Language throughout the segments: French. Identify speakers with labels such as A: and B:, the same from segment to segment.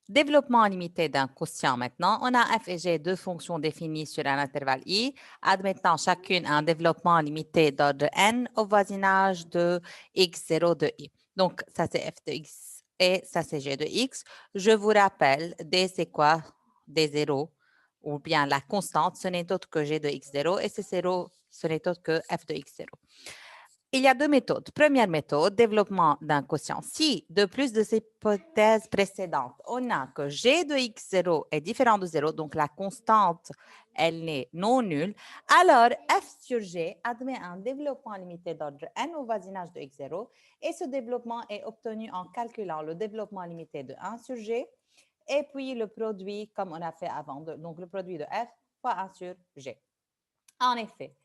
A: Développement limité d'un quotient maintenant. On a f et g, deux fonctions définies sur un intervalle i, admettant chacune un développement limité d'ordre n au voisinage de x0 de i. Donc, ça c'est f de x et ça c'est g de x. Je vous rappelle, d c'est quoi? D0 ou bien la constante, ce n'est autre que g de x0 et c0, ce n'est autre que f de x0. Il y a deux méthodes. Première méthode, développement d'un quotient. Si, de plus de ces hypothèses précédentes, on a que g de x0 est différent de 0, donc la constante, elle n'est non nulle, alors f sur g admet un développement limité d'ordre n au voisinage de x0 et ce développement est obtenu en calculant le développement limité de 1 sur g et puis le produit comme on a fait avant, donc le produit de f fois 1 sur g. En effet,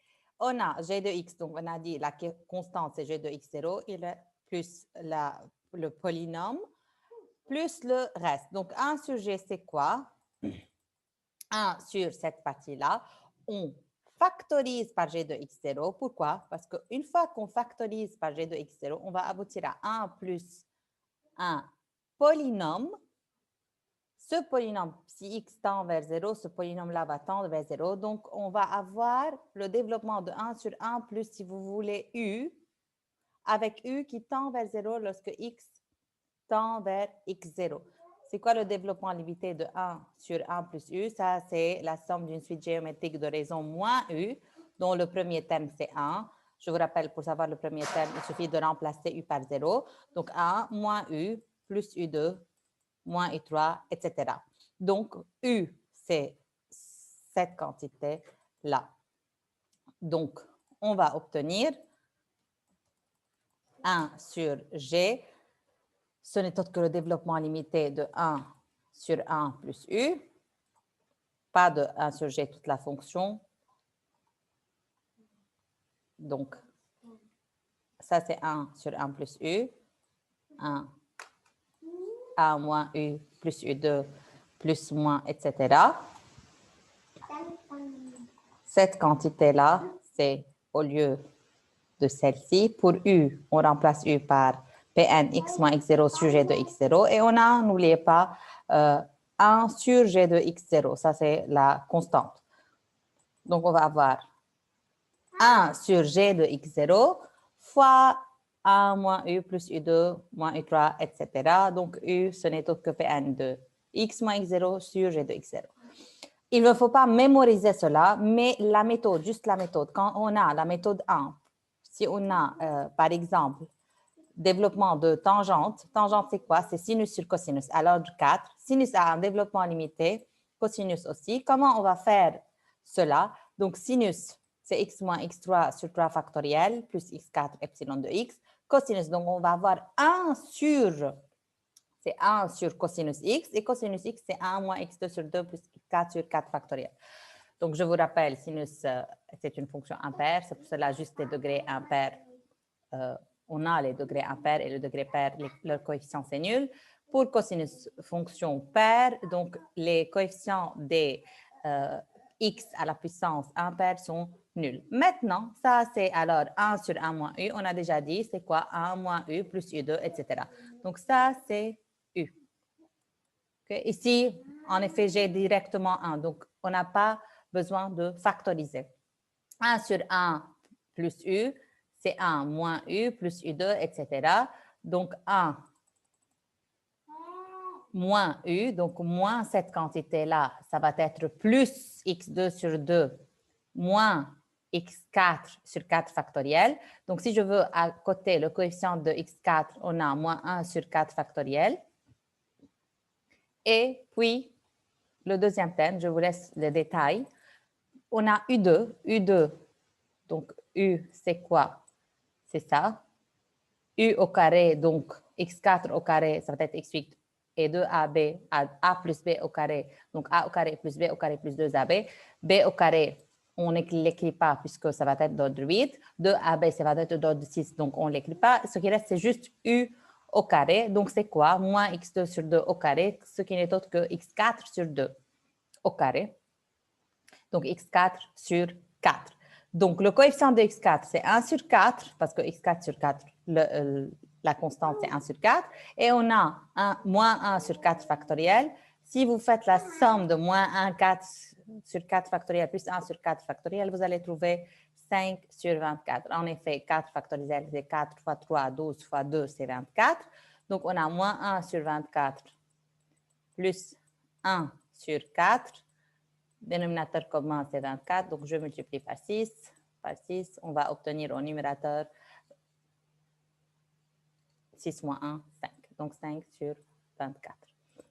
A: on a g de x, donc on a dit la constante c'est g de x0, plus le polynôme, plus le reste. Donc 1 sur g c'est quoi? 1 sur cette partie-là, on factorise par g de x0. Pourquoi? Parce qu'une fois qu'on factorise par g de x0, on va aboutir à 1 plus un polynôme. Ce polynôme, si x tend vers 0, ce polynôme-là va tendre vers 0. Donc, on va avoir le développement de 1 sur 1 plus, si vous voulez, u, avec u qui tend vers 0 lorsque x tend vers x0. C'est quoi le développement limité de 1 sur 1 plus u? Ça, c'est la somme d'une suite géométrique de raison moins u, dont le premier terme, c'est 1. Je vous rappelle, pour savoir le premier terme, il suffit de remplacer u par 0. Donc, 1 moins u plus u2 moins U3, etc. Donc, U, c'est cette quantité-là. Donc, on va obtenir 1 sur G. Ce n'est autre que le développement limité de 1 sur 1 plus U. Pas de 1 sur G, toute la fonction. Donc, ça, c'est 1 sur 1 plus U. 1 moins U plus U2 plus moins, etc. Cette quantité-là, c'est au lieu de celle-ci. Pour U, on remplace U par Pn x moins x0 sur g de x0. Et on a, n'oubliez pas, 1 sur g de x0. Ça, c'est la constante. Donc, on va avoir 1 sur g de x0 fois 1 moins U plus U2 moins U3, etc. Donc, U, ce n'est autre que Pn de x moins x0 sur g de x0. Il ne faut pas mémoriser cela, mais la méthode, juste la méthode, quand on a la méthode 1, si on a, par exemple, développement de tangente, tangente c'est quoi? C'est sinus sur cosinus à l'ordre 4. Sinus a un développement limité, cosinus aussi. Comment on va faire cela? Donc, sinus, c'est x moins x3 sur 3 factoriel, plus x4 epsilon de x. Cosinus, donc on va avoir 1 sur... C'est 1 sur cosinus x, et cosinus x, c'est 1 moins x2 sur 2 plus 4 sur 4 factoriel. Donc, je vous rappelle, sinus, c'est une fonction impaire, c'est pour cela juste les degrés impairs. On a les degrés impairs et le degré pair, leur coefficient, c'est nul. Pour cosinus, fonction paire, donc les coefficients des x à la puissance impaire sont nuls. Maintenant, ça, c'est alors 1 sur 1 moins u. On a déjà dit, c'est quoi? 1 moins u plus u2, etc. Donc, ça, c'est u. Okay? Ici, en effet, j'ai directement 1. Donc, on n'a pas besoin de factoriser. 1 sur 1 plus u, c'est 1 moins u plus u2, etc. Donc, 1 moins u, donc moins cette quantité-là, ça va être plus x2 sur 2 moins x4 sur 4 factoriel. Donc, si je veux à côté le coefficient de x4, on a moins 1 sur 4 factoriel. Et puis, le deuxième terme, je vous laisse les détails. On a U2. U2, donc U, c'est quoi? C'est ça. U au carré, donc x4 au carré, ça va être x8 et 2ab, a plus b au carré, donc a au carré plus b au carré plus 2ab. B au carré, on ne l'écrit pas puisque ça va être d'ordre 8. 2ab, ça va être d'ordre 6, donc on ne l'écrit pas. Ce qui reste, c'est juste U au carré. Donc, c'est quoi? Moins x2 sur 2 au carré, ce qui n'est autre que x4 sur 2 au carré. Donc, x4 sur 4. Donc, le coefficient de x4, c'est 1 sur 4, parce que x4 sur 4, la constante, c'est 1 sur 4. Et on a moins 1 sur 4 factoriel. Si vous faites la somme de moins 1 4 sur 4 factoriel plus 1 sur 4 factoriel, vous allez trouver 5 sur 24. En effet, 4 factoriel, c'est 4 fois 3, 12 fois 2, c'est 24. Donc, on a moins 1 sur 24 plus 1 sur 4. Dénominateur commun, c'est 24. Donc, je multiplie par 6. Par 6, on va obtenir au numérateur 6 moins 1, 5. Donc, 5 sur 24.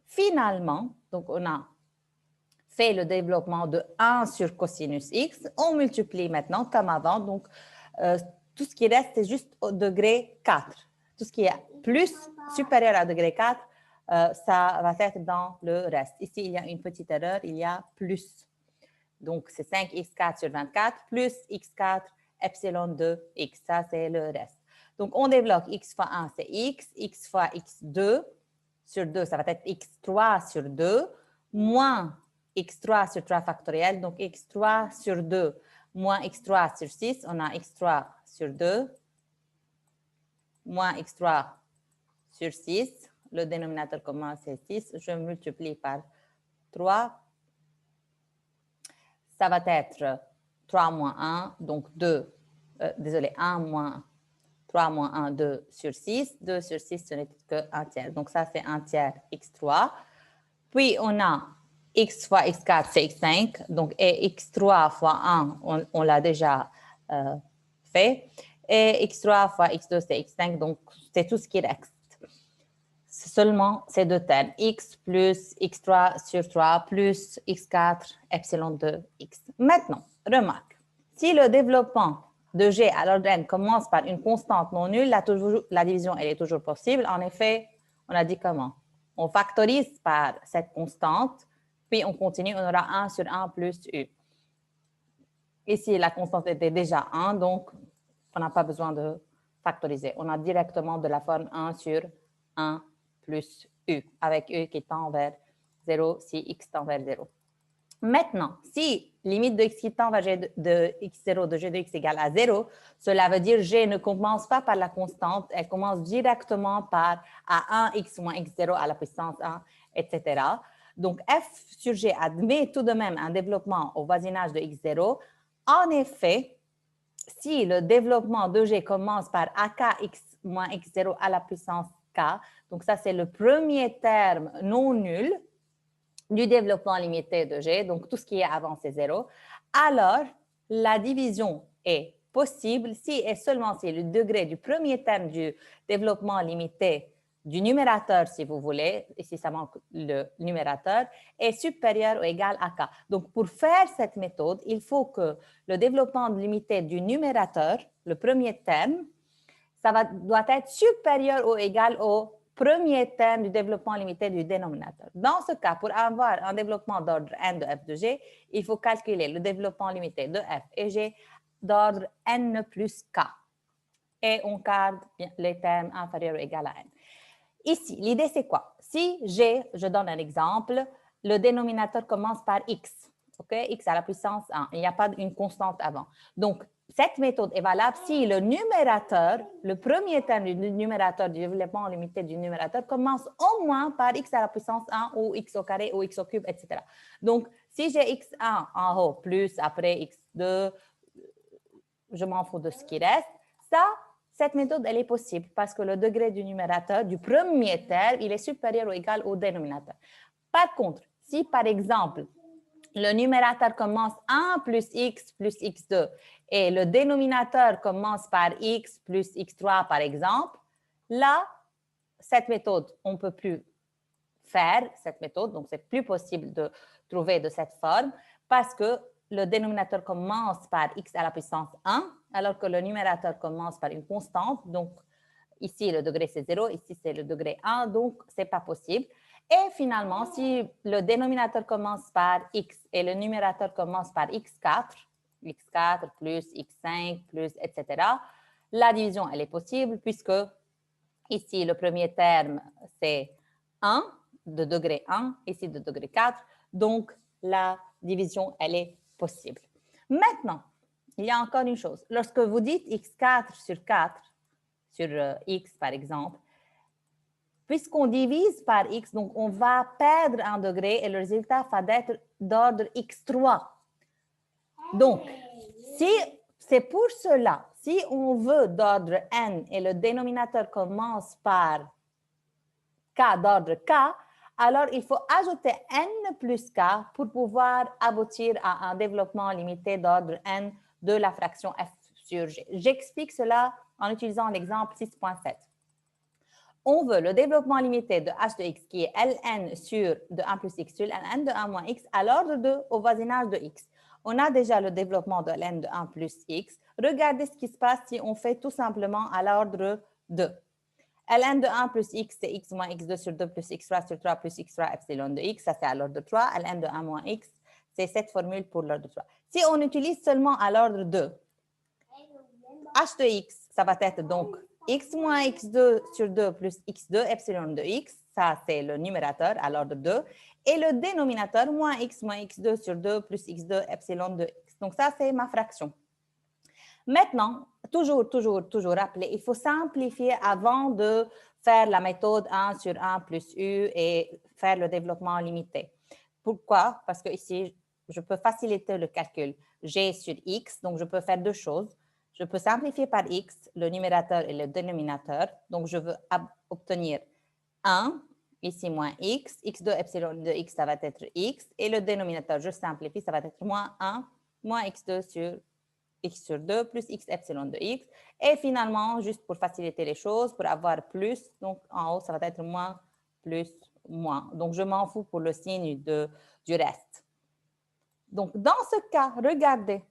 A: Finalement, donc on a fait le développement de 1 sur cosinus x. On multiplie maintenant comme avant. Donc, tout ce qui reste, c'est juste au degré 4. Tout ce qui est plus supérieur à degré 4, ça va être dans le reste. Ici, il y a une petite erreur, il y a plus. Donc, c'est 5x4 sur 24 plus x4 epsilon de x. Ça, c'est le reste. Donc, on développe x fois 1, c'est x fois x2 sur 2, ça va être x3 sur 2, moins x3 sur 3 factoriel, donc x3 sur 2 moins x3 sur 6, on a x3 sur 2, moins x3 sur 6, le dénominateur commun c'est 6, je multiplie par 3, ça va être 3 moins 1, donc 2, désolé, 1 moins 3 moins 1, 2 sur 6. 2 sur 6, ce n'est que 1 tiers. Donc, ça, c'est 1 tiers x3. Puis, on a x fois x4, c'est x5. Donc, et x3 fois 1, on l'a déjà fait. Et x3 fois x2, c'est x5. Donc, c'est tout ce qui reste. C'est seulement ces deux termes. X plus x3 sur 3 plus x4 epsilon de x. Maintenant, remarque. Si le développement de G à l'ordre n commence par une constante non nulle, la division elle est toujours possible. En effet, on a dit comment? On factorise par cette constante, puis on continue, on aura 1 sur 1 plus U. Ici, la constante était déjà 1, donc on n'a pas besoin de factoriser. On a directement de la forme 1 sur 1 plus U, avec U qui tend vers 0 si x tend vers 0. Maintenant, si limite de x qui tend vers g de x0 de g de x égale à 0, cela veut dire g ne commence pas par la constante, elle commence directement par à 1x moins x0 à la puissance 1, etc. Donc, f sur g admet tout de même un développement au voisinage de x0. En effet, si le développement de g commence par akx moins x0 à la puissance k, donc ça c'est le premier terme non nul, du développement limité de G, donc tout ce qui est avant c'est 0, alors la division est possible si et seulement si le degré du premier terme du développement limité du numérateur, si vous voulez, ici ça manque le numérateur, est supérieur ou égal à k. Donc pour faire cette méthode, il faut que le développement limité du numérateur, le premier terme, doit être supérieur ou égal au premier terme du développement limité du dénominateur. Dans ce cas, pour avoir un développement d'ordre n de f de g, il faut calculer le développement limité de f et g d'ordre n plus k. Et on garde les termes inférieurs ou égaux à n. Ici, l'idée c'est quoi? Si g, je donne un exemple, le dénominateur commence par x, ok? X à la puissance 1, il n'y a pas une constante avant. Donc, cette méthode est valable si le numérateur, le premier terme du numérateur, du développement limité du numérateur, commence au moins par x à la puissance 1 ou x au carré ou x au cube, etc. Donc, si j'ai x1 en haut plus après x2, je m'en fous de ce qui reste, cette méthode, elle est possible parce que le degré du numérateur, du premier terme, il est supérieur ou égal au dénominateur. Par contre, si par exemple, le numérateur commence 1 plus x2 et le dénominateur commence par x plus x3 par exemple, là, cette méthode, on ne peut plus faire cette méthode, donc c'est plus possible de trouver de cette forme parce que le dénominateur commence par x à la puissance 1 alors que le numérateur commence par une constante, donc ici le degré c'est 0, ici c'est le degré 1, donc c'est pas possible. Et finalement, si le dénominateur commence par x et le numérateur commence par x4 plus x5 plus etc., la division elle est possible puisque ici le premier terme c'est 1 de degré 1, ici de degré 4, donc la division elle est possible. Maintenant, il y a encore une chose. Lorsque vous dites x4 sur 4 sur x, par exemple. Puisqu'on divise par x, donc on va perdre un degré et le résultat va être d'ordre x3. Donc, si c'est pour cela, si on veut d'ordre n et le dénominateur commence par k d'ordre k, alors il faut ajouter n plus k pour pouvoir aboutir à un développement limité d'ordre n de la fraction f sur g. J'explique cela en utilisant l'exemple 6.7. On veut le développement limité de h de x qui est ln sur de 1 plus x sur ln de 1 moins x à l'ordre 2 au voisinage de x. On a déjà le développement de ln de 1 plus x. Regardez ce qui se passe si on fait tout simplement à l'ordre 2. ln de 1 plus x, c'est x moins x2 sur 2 plus x3 sur 3 plus x3 epsilon de x. Ça, c'est à l'ordre 3. ln de 1 moins x, c'est cette formule pour l'ordre 3. Si on utilise seulement à l'ordre 2, h de x, ça va être donc x moins x2 sur 2 plus x2 epsilon de x, ça c'est le numérateur à l'ordre 2, et le dénominateur moins x2 sur 2 plus x2 epsilon de x. Donc ça c'est ma fraction. Maintenant, toujours rappelez, il faut simplifier avant de faire la méthode 1 sur 1 plus u et faire le développement limité. Pourquoi? Parce que ici, je peux faciliter le calcul. G sur x, donc je peux faire deux choses. Je peux simplifier par x le numérateur et le dénominateur. Donc, je veux obtenir 1, ici moins x, x2 epsilon de x, ça va être x. Et le dénominateur, je simplifie, ça va être moins 1, moins x2 sur x sur 2 plus x epsilon de x. Et finalement, juste pour faciliter les choses, pour avoir plus, donc en haut, ça va être moins, plus, moins. Donc, je m'en fous pour le signe du reste. Donc, dans ce cas, regardez.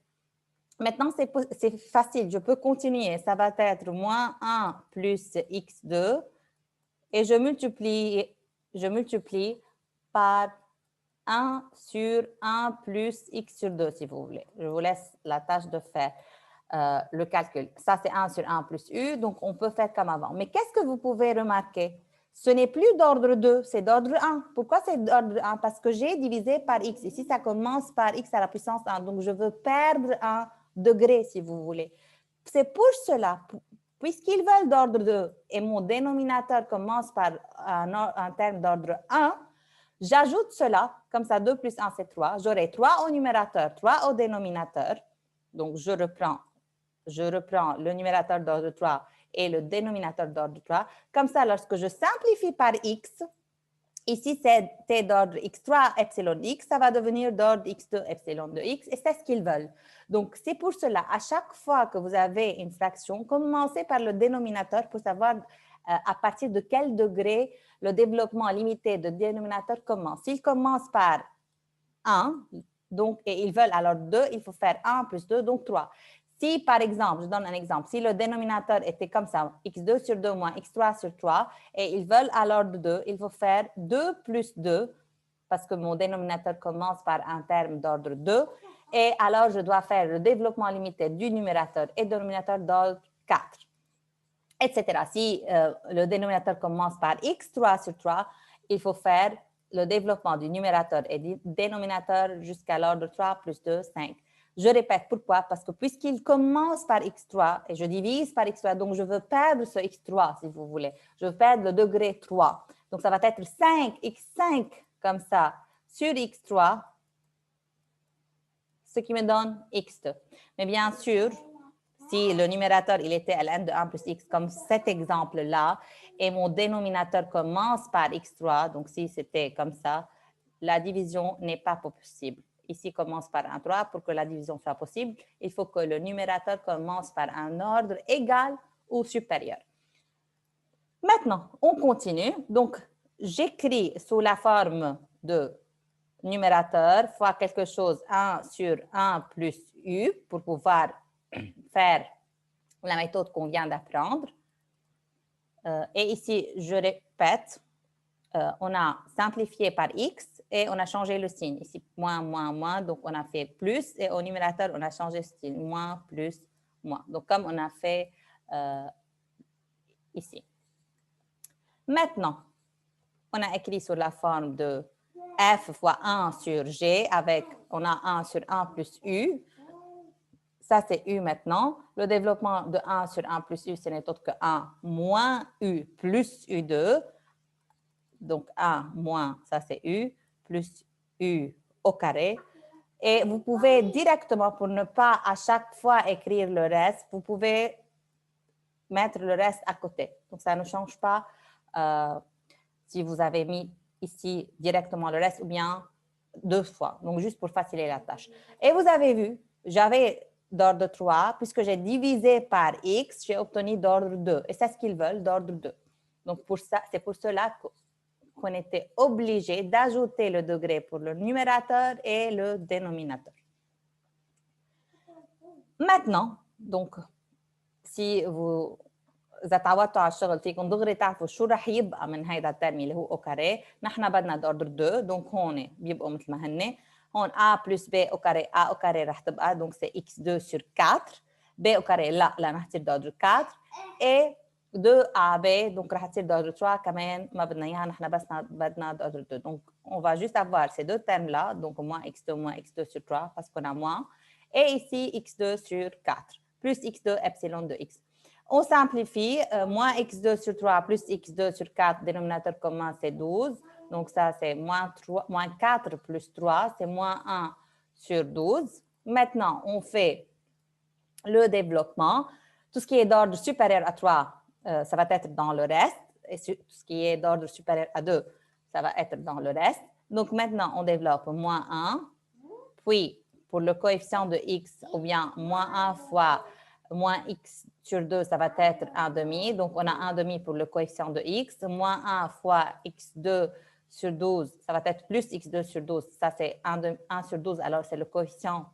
A: Maintenant, c'est facile, je peux continuer. Ça va être moins 1 plus x2 et je multiplie par 1 sur 1 plus x sur 2, si vous voulez. Je vous laisse la tâche de faire le calcul. Ça, c'est 1 sur 1 plus u, donc on peut faire comme avant. Mais qu'est-ce que vous pouvez remarquer? Ce n'est plus d'ordre 2, c'est d'ordre 1. Pourquoi c'est d'ordre 1? Parce que j'ai divisé par x. Ici, ça commence par x à la puissance 1. Donc, je veux perdre un degré, si vous voulez. C'est pour cela, puisqu'ils veulent d'ordre 2 et mon dénominateur commence par un terme d'ordre 1, j'ajoute cela, comme ça 2 plus 1 c'est 3. J'aurai 3 au numérateur, 3 au dénominateur. Donc, je reprends le numérateur d'ordre 3 et le dénominateur d'ordre 3. Comme ça, lorsque je simplifie par x, ici c'est t d'ordre x3 epsilon de x, ça va devenir d'ordre x2 epsilon de x, et c'est ce qu'ils veulent. Donc, c'est pour cela, à chaque fois que vous avez une fraction, commencez par le dénominateur pour savoir à partir de quel degré le développement limité de dénominateur commence. S'il commence par 1, donc, et ils veulent alors 2, il faut faire 1 plus 2, donc 3. Si, par exemple, je donne un exemple, si le dénominateur était comme ça, x2 sur 2 moins x3 sur 3, et ils veulent alors 2, il faut faire 2 plus 2, parce que mon dénominateur commence par un terme d'ordre 2, et alors je dois faire le développement limité du numérateur et dénominateur d'ordre 4, etc. Si le dénominateur commence par x3 sur 3, il faut faire le développement du numérateur et du dénominateur jusqu'à l'ordre 3 plus 2, 5. Je répète pourquoi, parce que puisqu'il commence par x3 et je divise par x3, donc je veux perdre ce x3 si vous voulez. Je veux perdre le degré 3. Donc ça va être 5x5 comme ça sur x3, ce qui me donne x2. Mais bien sûr, si le numérateur il était ln de 1 plus x comme cet exemple-là, et mon dénominateur commence par x3, donc si c'était comme ça, la division n'est pas possible. Ici commence par un 3. Pour que la division soit possible, il faut que le numérateur commence par un ordre égal ou supérieur. Maintenant, on continue. Donc, j'écris sous la forme de numérateur fois quelque chose 1 sur 1 plus u pour pouvoir faire la méthode qu'on vient d'apprendre. Et ici, je répète, on a simplifié par x et on a changé le signe. Ici, moins, moins, moins, donc on a fait plus. Et au numérateur, on a changé le signe, moins, plus, moins. Donc, comme on a fait ici. Maintenant, on a écrit sur la forme de f fois 1 sur g avec, on a 1 sur 1 plus u. Ça, c'est U maintenant. Le développement de 1 sur 1 plus U, ce n'est autre que 1 moins U plus U2. Donc, 1 moins, ça c'est U, plus U au carré. Et vous pouvez directement, pour ne pas à chaque fois écrire le reste, vous pouvez mettre le reste à côté. Donc, ça ne change pas si vous avez mis ici directement le reste ou bien 2 fois. Donc, juste pour faciliter la tâche. Et vous avez vu, j'avais d'ordre 3, puisque j'ai divisé par X, j'ai obtenu d'ordre 2. Et c'est ce qu'ils veulent, d'ordre 2. Donc, c'est pour cela qu'on était obligé d'ajouter le degré pour le numérateur et le dénominateur. Maintenant, donc, si vous تعودتوا على الشغل فيكم دغري تعرفوا شو رح يبقى من هيدا الترم اللي هو او كاري، نحن بدنا دوردر 2 دونك هون بيبقوا مثل ما هن، هون a plus b au carré a au carré رح تبقى دونك c'est x2 sur 4 b au carré لا رح تصير دوردر 4 et 2ab donc رح تصير دوردر 3 كمان ما بدنا اياها نحن بس بدنا دوردر 2 donc on va juste avoir ces deux termes là donc moins x2 sur 3 parce qu'on a moins et ici x2 sur 4 plus x2 epsilon de x. On simplifie, moins x2 sur 3 plus x2 sur 4, dénominateur commun, c'est 12. Donc, ça, c'est moins 4 plus 3, c'est moins 1 sur 12. Maintenant, on fait le développement. Tout ce qui est d'ordre supérieur à 3, ça va être dans le reste. Et tout ce qui est d'ordre supérieur à 2, ça va être dans le reste. Donc, maintenant, on développe moins 1. Puis, pour le coefficient de x, ou bien moins 1 fois moins x sur 2, ça va être 1 demi. Donc, on a 1 demi pour le coefficient de x. Moins 1 fois x2 sur 12, ça va être plus x2 sur 12. Ça, c'est 1 sur 12. Alors, c'est le coefficient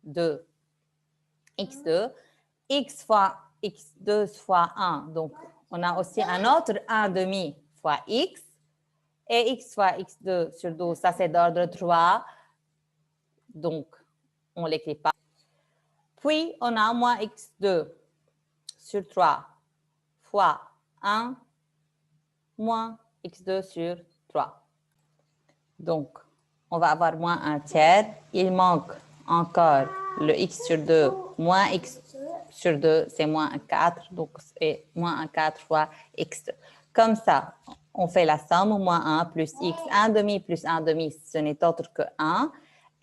A: de x2. X fois x2 fois 1. Donc, on a aussi un autre 1 demi fois x. Et x fois x2 sur 12, ça, c'est d'ordre 3. Donc, on ne l'écrit pas. Puis, on a moins x2 sur 3 fois 1 moins x2 sur 3. Donc, on va avoir moins 1 tiers. Il manque encore le x sur 2 moins x sur 2, c'est moins 4. Donc, c'est moins 4 fois x2. Comme ça, on fait la somme, moins 1 plus x, 1 demi plus 1 demi, ce n'est autre que 1.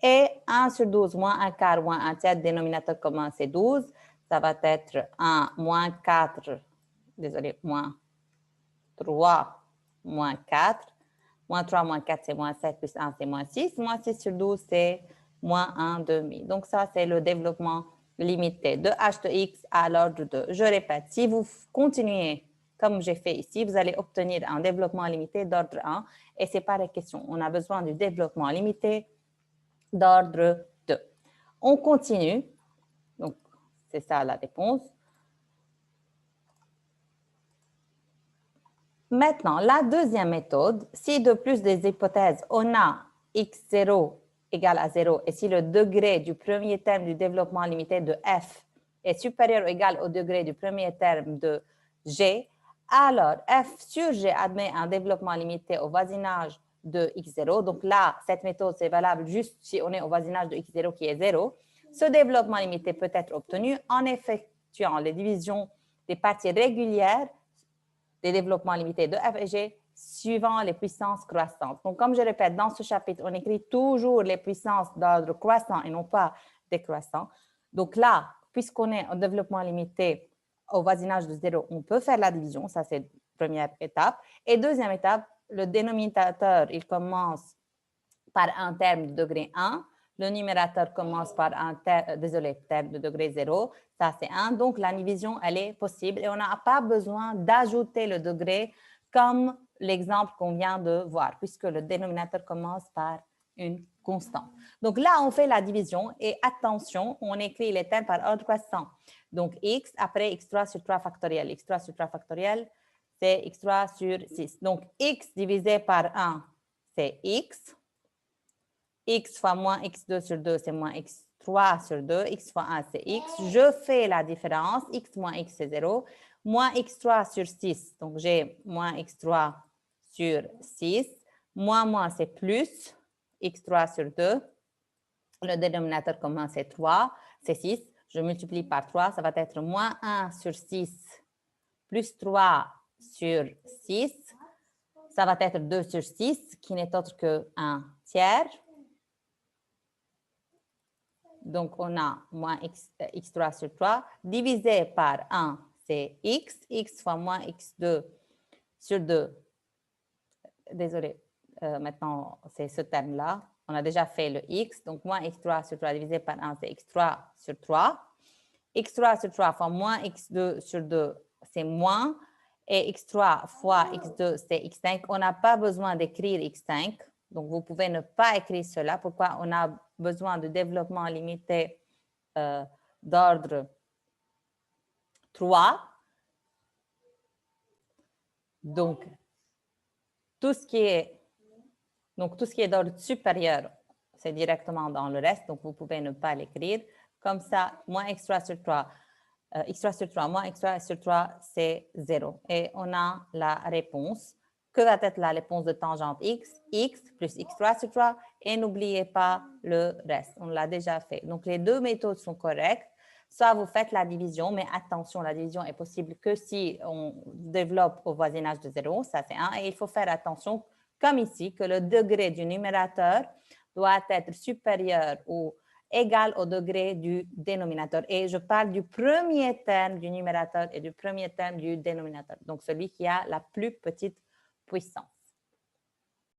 A: Et 1 sur 12 moins 1 quart moins 1 tiers, dénominateur commun, c'est 12. Ça va être 1 moins 4, désolé, moins 3 moins 4. Moins 3 moins 4, c'est moins 7 plus 1, c'est moins 6. Moins 6 sur 12, c'est moins 1 demi. Donc, ça, c'est le développement limité de h de x à l'ordre 2. Je répète, si vous continuez comme j'ai fait ici, vous allez obtenir un développement limité d'ordre 1. Et ce n'est pas la question. On a besoin du développement limité d'ordre 2. On continue. Donc, c'est ça la réponse. Maintenant, la deuxième méthode, si de plus des hypothèses, on a x0 égale à 0 et si le degré du premier terme du développement limité de f est supérieur ou égal au degré du premier terme de g, alors f sur g admet un développement limité au voisinage de x0. Donc là, cette méthode, c'est valable juste si on est au voisinage de x0 qui est 0. Ce développement limité peut être obtenu en effectuant les divisions des parties régulières des développements limités de f et g suivant les puissances croissantes. Donc, comme je répète, dans ce chapitre, on écrit toujours les puissances d'ordre croissant et non pas décroissant. Donc là, puisqu'on est en développement limité au voisinage de 0, on peut faire la division. Ça, c'est la première étape. Et deuxième étape, le dénominateur, il commence par un terme de degré 1. Le numérateur commence par un terme de degré 0. Ça, c'est 1. Donc, la division, elle est possible et on n'a pas besoin d'ajouter le degré comme l'exemple qu'on vient de voir, puisque le dénominateur commence par une constante. Donc, là, on fait la division et attention, on écrit les termes par ordre croissant. Donc, x après x3 sur 3 factoriel. x3 sur 3 factoriel, c'est x3 sur 6. Donc, x divisé par 1, c'est x. X fois moins x2 sur 2, c'est moins x3 sur 2. X fois 1, c'est x. Je fais la différence. X moins x, c'est 0. Moins x3 sur 6. Donc, j'ai moins x3 sur 6. Moins, c'est plus x3 sur 2. Le dénominateur commun, c'est 3. C'est 6. je multiplie par 3, ça va être moins 1 sur 6 plus 3 sur 6. Ça va être 2 sur 6, qui n'est autre que 1 tiers. Donc, on a moins x3 sur 3, divisé par 1, c'est x. X fois moins x2 sur 2. Désolé, maintenant, c'est ce terme-là. On a déjà fait le x. Donc, moins x3 sur 3 divisé par 1, c'est x3 sur 3. x3 sur 3 fois moins x2 sur 2, c'est moins. Et x3 fois x2, c'est x5. On n'a pas besoin d'écrire x5. Donc, vous pouvez ne pas écrire cela. Pourquoi? On a besoin de développement limité d'ordre 3. Donc, tout ce qui est d'ordre supérieur, c'est directement dans le reste. Donc, vous pouvez ne pas l'écrire. Comme ça, moins x3 sur 3, x3 sur 3 moins x3 sur 3, c'est 0. Et on a la réponse. Que va être la réponse de tangente x? X plus x3 sur 3. Et n'oubliez pas le reste. On l'a déjà fait. Donc, les deux méthodes sont correctes. Soit vous faites la division, mais attention, la division est possible que si on développe au voisinage de 0, ça c'est 1. Et il faut faire attention, comme ici, que le degré du numérateur doit être supérieur ou égal au degré du dénominateur. Et je parle du premier terme du numérateur et du premier terme du dénominateur. Donc, celui qui a la plus petite puissance.